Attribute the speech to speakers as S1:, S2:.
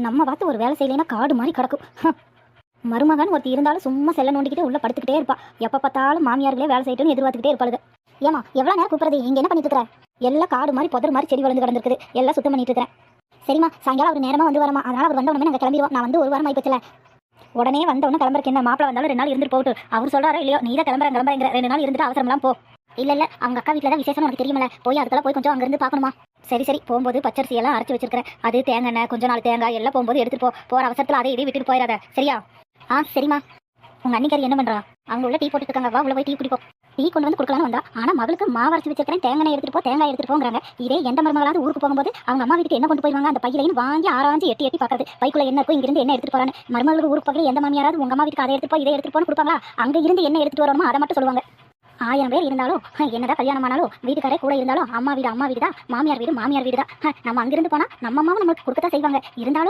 S1: நம்ம பார்த்து ஒரு வேலை செய்யலைன்னா காடு மாதிரி கிடக்கும். மருமகன் ஒருத்தி இருந்தாலும் சும்மா செல்ல நோண்டிக்கிட்டே உள்ள படுத்துக்கிட்டே இருப்பா. எப்போ பார்த்தாலும் மாமியார்களே வேலை செய்யட்டும்னு எதிர்பார்த்துக்கிட்டே இருப்பாளுங்க. ஏமா எவ்வளோ நேரம் கூப்பிடுறது? இங்கே என்ன பண்ணிட்டு இருக்கிற? எல்லாம் காடு மாதிரி புதர் மாதிரி செடி வளர்ந்து கிடந்திருக்குது, எல்லாம் சுத்தம் பண்ணிட்டு இருக்கிறேன். சரிம்மா, சாயங்காலம் அவர் நேரமாக வந்து வரமா, அதனால் அவர் வந்தவொடனே நாங்கள் கிளம்பிடுவோம். நான் வந்து ஒரு வாரம் ஆயிப்போச்சுல. உடனே வந்தவொடனே கிளம்புறக்கு என்ன? மாப்பிள வந்தாலும் 2 நாள் இருந்துட்டு போட்டு அவர் சொல்கிறாரோ இல்லையோ, நீ தான் கிளம்புறேங்கிற 2 நாள் இருந்துட்டு அவசரம்லாம் போ. இல்லை அவங்க அக்கா வீட்டில் தான் விசேஷம், உனக்கு தெரியுமில்ல, போய் அதுக்கெல்லாம் போய் கொஞ்சம் அங்கேருந்து பார்க்கணுமா? சரி போகும்போது பச்சரிசி எல்லாம் அரைச்சி வச்சிருக்கிறேன், அது தேங்காய் எண்ணெய் கொஞ்சம் நாள் தேங்காய் எல்லாம் போகும்போது எடுத்துட்டு போகிற அவசரத்தில் அதே இதே விட்டுட்டு போயிடாத, சரியா? சரிம்மா. உங்கள் அன்னிக்காரி என்ன பண்ணுறா? அவங்க உள்ள டீ போட்டுட்டு இருக்காங்க, வா உள்ள போய் டீ குடிப்போம். டீ கொண்டு வந்து கொடுக்கலான்னு வந்தா, ஆனால் மகளுக்கு மாவு அரைச்சி வச்சிருக்கிறேன், தேங்காய் எடுத்துட்டு போங்கிறாங்க. இதே எந்த மருமகளாவது ஊருக்கு போகும்போது அவங்க அம்மா வீட்டுக்கு என்ன கொண்டு போயிருவாங்க? அந்த பையிலையும் வாங்கி ஆராய்ச்சி எட்டி பார்க்கறது, பைக்குள்ள என்ன இருக்கும், இங்கிருந்து என்ன எடுத்துட்டு போறான்னு. மருமகளுக்கு ஊருக்கு பக்கத்தில் எந்த மாமியாராவது உங்க அம்மா வீட்டுக்கு அதை எடுத்துட்டு போய் இதை எடுத்துட்டு போன்னு கொடுப்பாங்களா? அங்கே இருந்து என்ன எடுத்துட்டு வரணுமோ அதை மட்டும் சொல்லுவாங்க. 1000 பேர் இருந்தாலும் என்னதான் கல்யாணம் ஆனாலும் வீட்டுக்காரே கூட இருந்தாலும் அம்மா வீடு தான், மாமியார் வீடு தான். நம்ம அங்கிருந்து போனா நம்ம அம்மாவும் நம்மளுக்கு கொடுக்கத்தான் செய்வாங்க. இருந்தாலும்